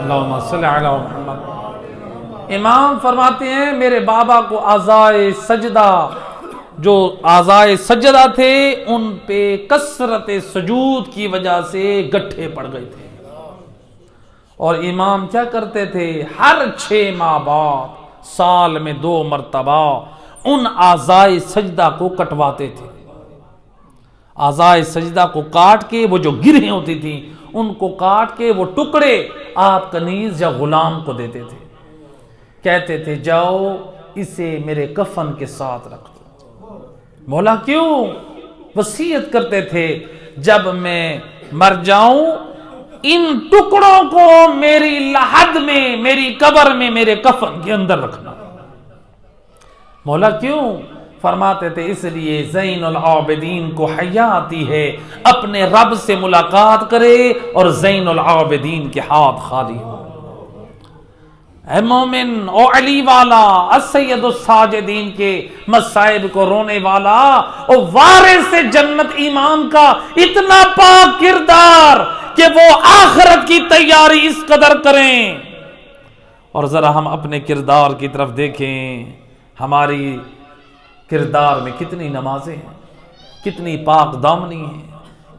اللہم صلی علی محمد۔ امام فرماتے ہیں میرے بابا کو اعضائے سجدہ، جو اعضائے سجدہ تھے ان پہ کثرت سجود کی وجہ سے گٹھے پڑ گئے تھے، اور امام کیا کرتے تھے، ہر 6 ماہ بعد سال میں 2 مرتبہ ان اعضائے سجدہ کو کٹواتے تھے۔ اعضائے سجدہ کو کاٹ کے، وہ جو گرہیں ہوتی تھیں ان کو کاٹ کے وہ ٹکڑے آپ کنیز یا غلام کو دیتے تھے، کہتے تھے جاؤ اسے میرے کفن کے ساتھ رکھ دو۔ مولا کیوں؟ وصیت کرتے تھے جب میں مر جاؤں ان ٹکڑوں کو میری لحد میں، میری قبر میں، میرے کفن کے اندر رکھنا۔ مولا کیوں؟ فرماتے تھے اس لیے زین العابدین کو حیا آتی ہے اپنے رب سے ملاقات کرے اور زین العابدین کے ہاتھ خالی ہو۔ اے مومن، او علی والا، السید الساجدین کے مصائب کو رونے والا، او وارث جنت امام کا اتنا پاک کردار کہ وہ آخرت کی تیاری اس قدر کریں۔ اور ذرا ہم اپنے کردار کی طرف دیکھیں، ہماری کردار میں کتنی نمازیں ہیں، کتنی پاک دامنی ہیں،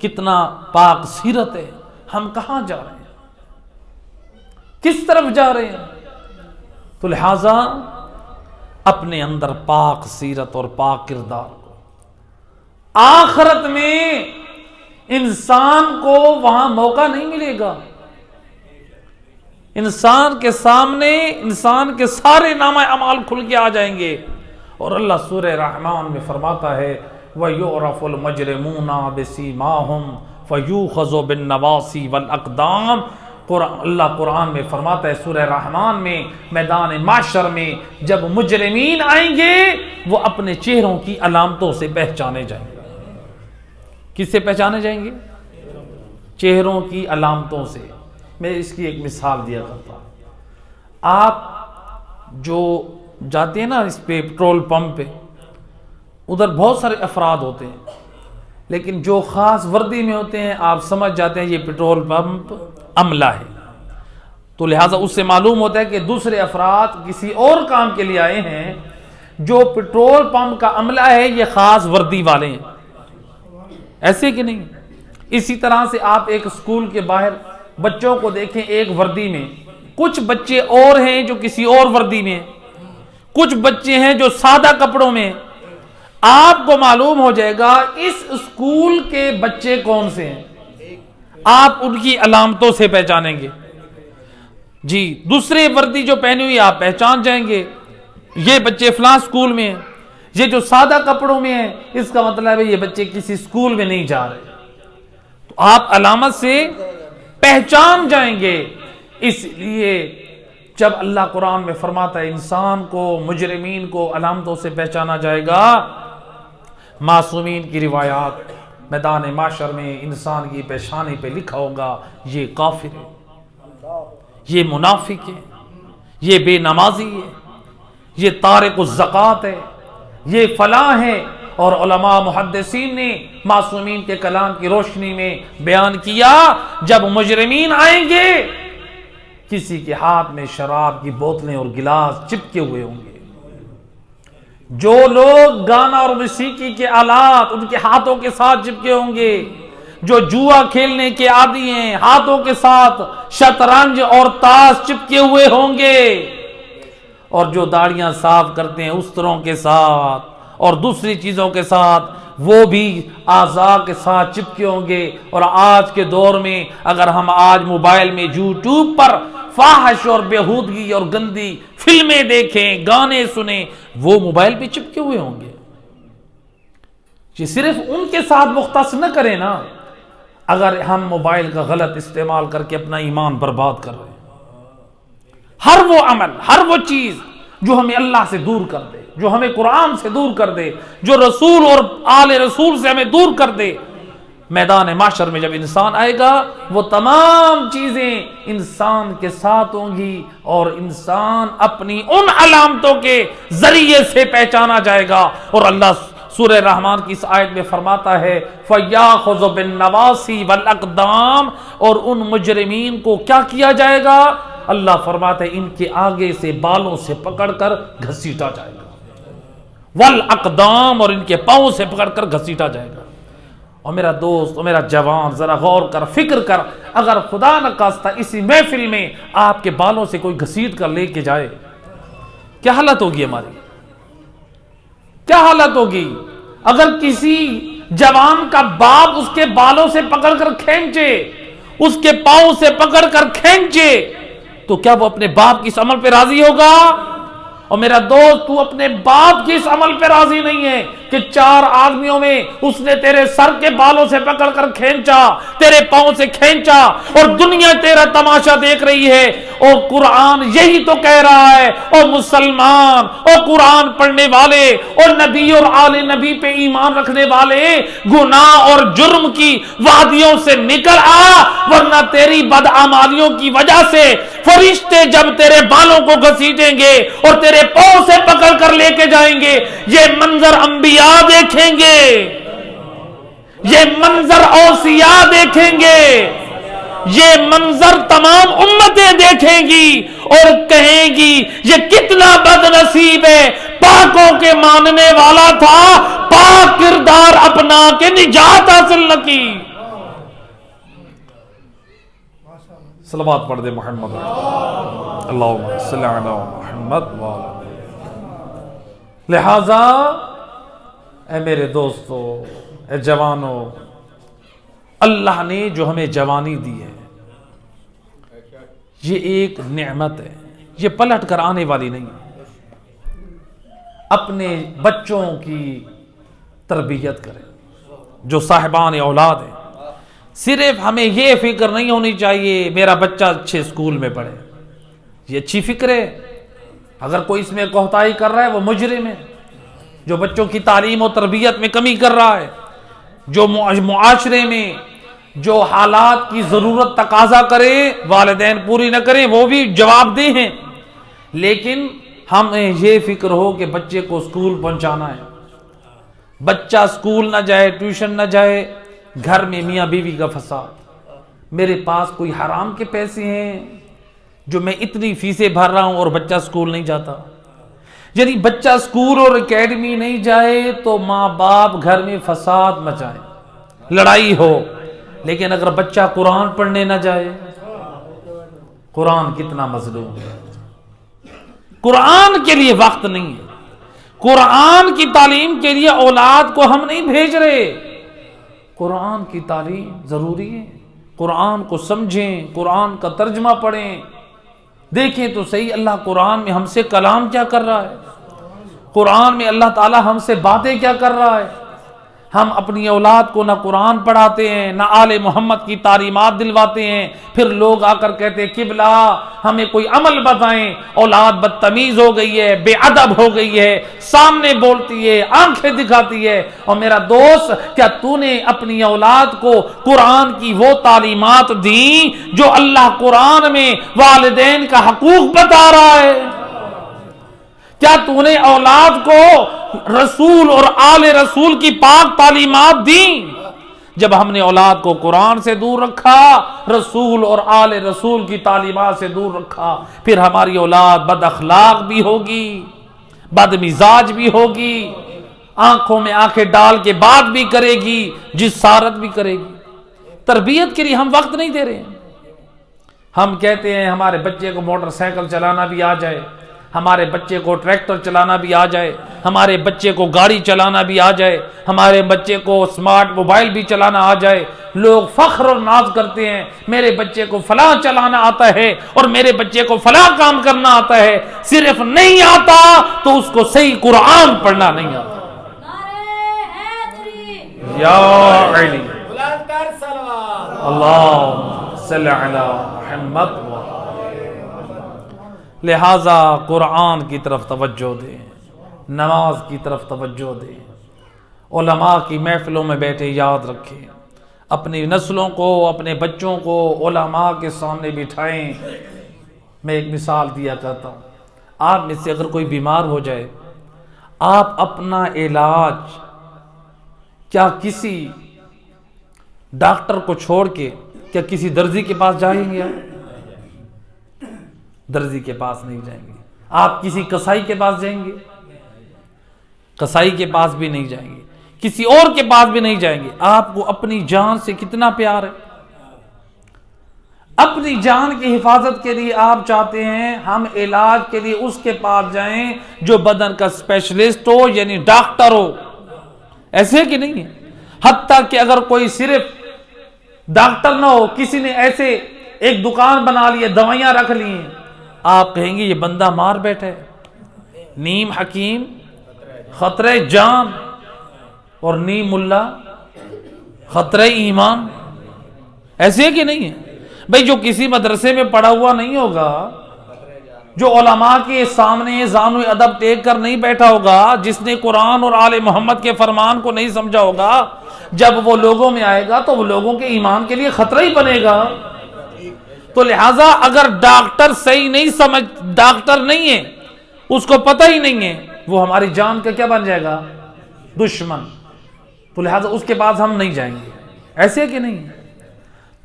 کتنا پاک سیرت ہے، ہم کہاں جا رہے ہیں، کس طرف جا رہے ہیں؟ تو لہٰذا اپنے اندر پاک سیرت اور پاک کردار کو، آخرت میں انسان کو وہاں موقع نہیں ملے گا، انسان کے سامنے انسان کے سارے نامہ اعمال کھل کے آ جائیں گے۔ اور اللہ سورہ رحمان میں فرماتا ہے وَيُعْرَفُ الْمُجْرِمُونَ بِسِيمَاهُمْ فَيُؤْخَذُ بِالنَّوَاصِي وَالْأَقْدَامِ۔ اللہ قرآن میں فرماتا ہے سورہ رحمان میں، میدان محشر میں جب مجرمین آئیں گے وہ اپنے چہروں کی علامتوں سے پہچانے جائیں گے۔ کس سے پہچانے جائیں گے؟ چہروں کی علامتوں سے۔ میں اس کی ایک مثال دیا کرتا ہوں۔ آپ جو جاتے ہیں نا اس پہ پیٹرول پمپ پہ، ادھر بہت سارے افراد ہوتے ہیں، لیکن جو خاص وردی میں ہوتے ہیں آپ سمجھ جاتے ہیں یہ پیٹرول پمپ عملہ ہے، تو لہٰذا اس سے معلوم ہوتا ہے کہ دوسرے افراد کسی اور کام کے لیے آئے ہیں، جو پیٹرول پمپ کا عملہ ہے یہ خاص وردی والے ہیں، ایسے کہ نہیں؟ اسی طرح سے آپ ایک اسکول کے باہر بچوں کو دیکھیں ایک وردی میں، کچھ بچے اور ہیں جو کسی اور وردی میں، کچھ بچے ہیں جو سادہ کپڑوں میں، آپ کو معلوم ہو جائے گا اس اسکول کے بچے کون سے ہیں، آپ ان کی علامتوں سے پہچانیں گے۔ جی دوسرے وردی جو پہنی ہوئی آپ پہچان جائیں گے یہ بچے فلاں اسکول میں ہیں، یہ جو سادہ کپڑوں میں ہیں اس کا مطلب ہے یہ بچے کسی اسکول میں نہیں جا رہے، تو آپ علامت سے پہچان جائیں گے۔ اس لیے جب اللہ قرآن میں فرماتا ہے انسان کو، مجرمین کو علامتوں سے پہچانا جائے گا، معصومین کی روایات میدان معاشر میں انسان کی پیشانی پہ لکھا ہوگا یہ کافر ہے، یہ منافق ہے، یہ بے نمازی ہے، یہ تارک الزکوٰۃ ہے، یہ فلاں ہے۔ اور علماء محدثین نے معصومین کے کلام کی روشنی میں بیان کیا جب مجرمین آئیں گے کسی کے ہاتھ میں شراب کی بوتلیں اور گلاس چپکے ہوئے ہوں گے، جو لوگ گانا اور موسیقی کے آلات ان کے ہاتھوں کے ساتھ چپکے ہوں گے، جو جوا کھیلنے کے عادی ہیں ہاتھوں کے ساتھ شطرنج اور تاش چپکے ہوئے ہوں گے، اور جو داڑیاں صاف کرتے ہیں استروں کے ساتھ اور دوسری چیزوں کے ساتھ وہ بھی اعضاء کے ساتھ چپکے ہوں گے۔ اور آج کے دور میں اگر ہم آج موبائل میں یوٹیوب پر فاحش اور بےہودگی اور گندی فلمیں دیکھیں، گانے سنیں، وہ موبائل پہ چپکے ہوئے ہوں گے۔ یہ صرف ان کے ساتھ مختص نہ کریں نا، اگر ہم موبائل کا غلط استعمال کر کے اپنا ایمان برباد کر رہے ہیں، ہر وہ عمل، ہر وہ چیز جو ہمیں اللہ سے دور کر دے، جو ہمیں قرآن سے دور کر دے، جو رسول اور آل رسول سے ہمیں دور کر دے، میدان معاشر میں جب انسان آئے گا وہ تمام چیزیں انسان کے ساتھ ہوں گی اور انسان اپنی ان علامتوں کے ذریعے سے پہچانا جائے گا۔ اور اللہ سورہ رحمان کی اس آیت میں فرماتا ہے فَيَأْخُذُ بِالنَّوَاصِي وَالْأَقْدَامِ، اور ان مجرمین کو کیا کیا جائے گا؟ اللہ فرماتے ہیں ان کے آگے سے بالوں سے پکڑ کر گھسیٹا جائے گا، والاقدام، اور ان کے پاؤں سے پکڑ کر گھسیٹا جائے گا۔ اور میرا دوست اور میرا جوان ذرا غور کر، فکر کر، اگر خدا نخواستہ اسی محفل میں آپ کے بالوں سے کوئی گھسیٹ کر لے کے جائے، کیا حالت ہوگی ہماری؟ کیا حالت ہوگی؟ اگر کسی جوان کا باپ اس کے بالوں سے پکڑ کر کھینچے، اس کے پاؤں سے پکڑ کر کھینچے، تو کیا وہ اپنے باپ کی اس عمل پہ راضی ہوگا؟ اور میرا دوست، تو اپنے باپ کی اس عمل پہ راضی نہیں ہے کہ 4 آدمیوں میں اس نے تیرے سر کے بالوں سے پکڑ کر کھینچا، تیرے پاؤں سے کھینچا، اور دنیا تیرا تماشا دیکھ رہی ہے۔ اور قرآن یہی تو کہہ رہا ہے، اور مسلمان اور قرآن پڑھنے والے اور نبی اور آل نبی پہ ایمان رکھنے والے، گناہ اور جرم کی وادیوں سے نکل آ، ورنہ تیری بدعمالیوں کی وجہ سے فرشتے جب تیرے بالوں کو گھسیٹیں گے اور تیرے پاؤں سے پکڑ کر لے کے جائیں گے، یہ منظر انبیاء دیکھیں گے، یہ منظر اوصیاء دیکھیں گے، یہ منظر تمام امتیں دیکھیں گی اور کہیں گی یہ کتنا بد نصیب ہے، پاکوں کے ماننے والا تھا، پاک کردار اپنا کے نجات حاصل نہ کی۔ صلوات پڑھ دے محمد، اللہم صلی علی محمد وعلی۔ لہذا اے میرے دوستو، اے جوانو، اللہ نے جو ہمیں جوانی دی ہے یہ ایک نعمت ہے، یہ پلٹ کر آنے والی نہیں ہے۔ اپنے بچوں کی تربیت کریں، جو صاحبان اولاد ہیں۔ صرف ہمیں یہ فکر نہیں ہونی چاہیے میرا بچہ اچھے اسکول میں پڑھے، یہ اچھی فکر ہے۔ اگر کوئی اس میں کوتاہی کر رہا ہے وہ مجرم ہے، جو بچوں کی تعلیم و تربیت میں کمی کر رہا ہے، جو معاشرے میں جو حالات کی ضرورت تقاضا کرے والدین پوری نہ کریں، وہ بھی جواب دہ ہیں۔ لیکن ہمیں یہ فکر ہو کہ بچے کو اسکول پہنچانا ہے، بچہ اسکول نہ جائے، ٹیوشن نہ جائے، گھر میں میاں بیوی کا فساد، میرے پاس کوئی حرام کے پیسے ہیں جو میں اتنی فیسیں بھر رہا ہوں اور بچہ اسکول نہیں جاتا۔ یعنی بچہ اسکول اور اکیڈمی نہیں جائے تو ماں باپ گھر میں فساد مچائیں، لڑائی ہو۔ لیکن اگر بچہ قرآن پڑھنے نہ جائے، قرآن کتنا مظلوم ہے، قرآن کے لیے وقت نہیں ہے، قرآن کی تعلیم کے لیے اولاد کو ہم نہیں بھیج رہے۔ قرآن کی تعلیم ضروری ہے، قرآن کو سمجھیں، قرآن کا ترجمہ پڑھیں، دیکھیں تو صحیح اللہ قرآن میں ہم سے کلام کیا کر رہا ہے، قرآن میں اللہ تعالی ہم سے باتیں کیا کر رہا ہے۔ ہم اپنی اولاد کو نہ قرآن پڑھاتے ہیں، نہ آل محمد کی تعلیمات دلواتے ہیں، پھر لوگ آ کر کہتے ہیں قبلہ ہمیں کوئی عمل بتائیں، اولاد بدتمیز ہو گئی ہے، بے ادب ہو گئی ہے، سامنے بولتی ہے، آنکھیں دکھاتی ہے۔ اور میرا دوست، کیا تو نے اپنی اولاد کو قرآن کی وہ تعلیمات دیں جو اللہ قرآن میں والدین کا حقوق بتا رہا ہے؟ کیا تو نے اولاد کو رسول اور آل رسول کی پاک تعلیمات دیں؟ جب ہم نے اولاد کو قرآن سے دور رکھا، رسول اور آل رسول کی تعلیمات سے دور رکھا، پھر ہماری اولاد بد اخلاق بھی ہوگی، بد مزاج بھی ہوگی، آنکھوں میں آنکھیں ڈال کے بات بھی کرے گی، جسارت بھی کرے گی۔ تربیت کے لیے ہم وقت نہیں دے رہے ہیں۔ ہم کہتے ہیں ہمارے بچے کو موٹر سائیکل چلانا بھی آ جائے، ہمارے بچے کو ٹریکٹر چلانا بھی آ جائے، ہمارے بچے کو گاڑی چلانا بھی آ جائے، ہمارے بچے کو سمارٹ موبائل بھی چلانا آ جائے۔ لوگ فخر اور ناز کرتے ہیں میرے بچے کو فلاں چلانا آتا ہے اور میرے بچے کو فلاں کام کرنا آتا ہے۔ صرف نہیں آتا تو اس کو صحیح قرآن پڑھنا نہیں آتا۔ یا علی اللہم صلی علی محمد۔ لہذا قرآن کی طرف توجہ دیں، نماز کی طرف توجہ دیں، علماء کی محفلوں میں بیٹھے یاد رکھیں، اپنی نسلوں کو، اپنے بچوں کو علماء کے سامنے بٹھائیں۔ میں ایک مثال دیا کرتا ہوں، آپ میں سے اگر کوئی بیمار ہو جائے، آپ اپنا علاج کیا کسی ڈاکٹر کو چھوڑ کے کیا کسی درزی کے پاس جائیں گے؟ درزی کے پاس نہیں جائیں گے، آپ کسی کسائی کے پاس جائیں گے؟ کسائی کے پاس بھی نہیں جائیں گے، کسی اور کے پاس بھی نہیں جائیں گے۔ آپ کو اپنی جان سے کتنا پیار ہے، اپنی جان کی حفاظت کے لیے آپ چاہتے ہیں ہم علاج کے لیے اس کے پاس جائیں جو بدن کا اسپیشلسٹ ہو، یعنی ڈاکٹر ہو، ایسے ہے کہ نہیں ہے؟ حتیٰ کہ اگر کوئی صرف ڈاکٹر نہ ہو، کسی نے ایسے ایک دکان بنا لی ہے، دوائیاں رکھ لی ہیں، آپ کہیں گے یہ بندہ مار بیٹھے، نیم حکیم خطرہ جان اور نیم ملا خطرہ ایمان، ایسے ہے کہ نہیں ہے؟ بھئی جو کسی مدرسے میں پڑھا ہوا نہیں ہوگا، جو علماء کے سامنے زانو ادب ٹیک کر نہیں بیٹھا ہوگا، جس نے قرآن اور آل محمد کے فرمان کو نہیں سمجھا ہوگا، جب وہ لوگوں میں آئے گا تو وہ لوگوں کے ایمان کے لیے خطرہ ہی بنے گا۔ تو لہٰذا اگر ڈاکٹر صحیح نہیں سمجھ، ڈاکٹر نہیں ہے، اس کو پتہ ہی نہیں ہے، وہ ہماری جان کا کیا بن جائے گا؟ دشمن۔ تو لہٰذا اس کے پاس ہم نہیں جائیں گے، ایسے کہ نہیں؟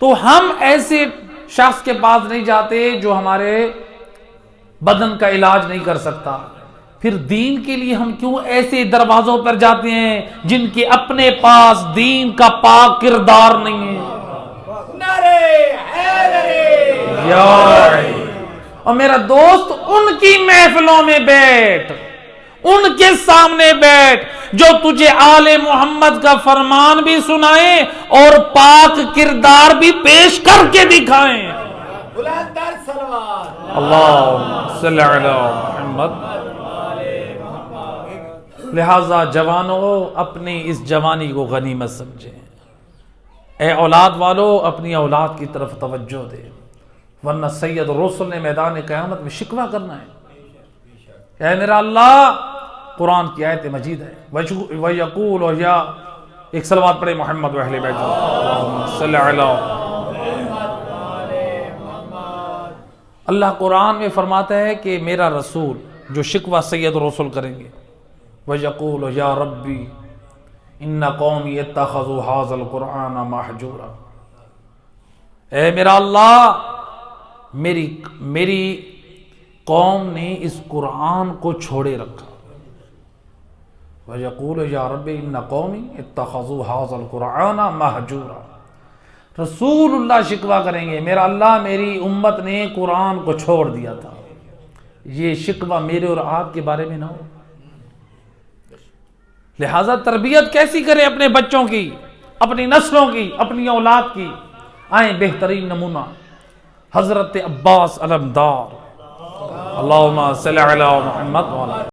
تو ہم ایسے شخص کے پاس نہیں جاتے جو ہمارے بدن کا علاج نہیں کر سکتا۔ پھر دین کے لیے ہم کیوں ایسے دروازوں پر جاتے ہیں جن کے اپنے پاس دین کا پاک کردار نہیں ہے؟ اور میرا دوست، ان کی محفلوں میں بیٹھ، ان کے سامنے بیٹھ جو تجھے آل محمد کا فرمان بھی سنائیں اور پاک کردار بھی پیش کر کے دکھائیں۔ اللہم صلی علی محمد۔ لہذا جوانوں، اپنی اس جوانی کو غنیمت سمجھیں، اے اولاد والو اپنی اولاد کی طرف توجہ دے، ورنہ سید رسول نے میدان قیامت میں شکوہ کرنا ہے۔ اے میرا اللہ، قرآن کی آیت مجید ہے، وَيَقُولُ یا ایک صلوات پڑھے محمد و اہل بیت اللہم صلی علی۔ اللہ قرآن میں فرماتا ہے کہ میرا رسول جو شکوہ سید رسول کریں گے، وَيَقُولُ یا ربی ان قومی اتخذوا ھذا القرآن مہجورا، اے میرا اللہ، میری قوم نے اس قرآن کو چھوڑے رکھا۔ وَيَقُولُ یا رب ان قومی اتخذوا ھذا القرآن مہجورا، رسول اللہ شکوہ کریں گے، میرا اللہ میری امت نے قرآن کو چھوڑ دیا تھا۔ یہ شکوہ میرے اور آپ کے بارے میں نہ ہو۔ لہٰذا تربیت کیسی کریں اپنے بچوں کی، اپنی نسلوں کی، اپنی اولاد کی؟ آئیں بہترین نمونہ حضرت عباس علمدار، اللہم صلی علی محمد۔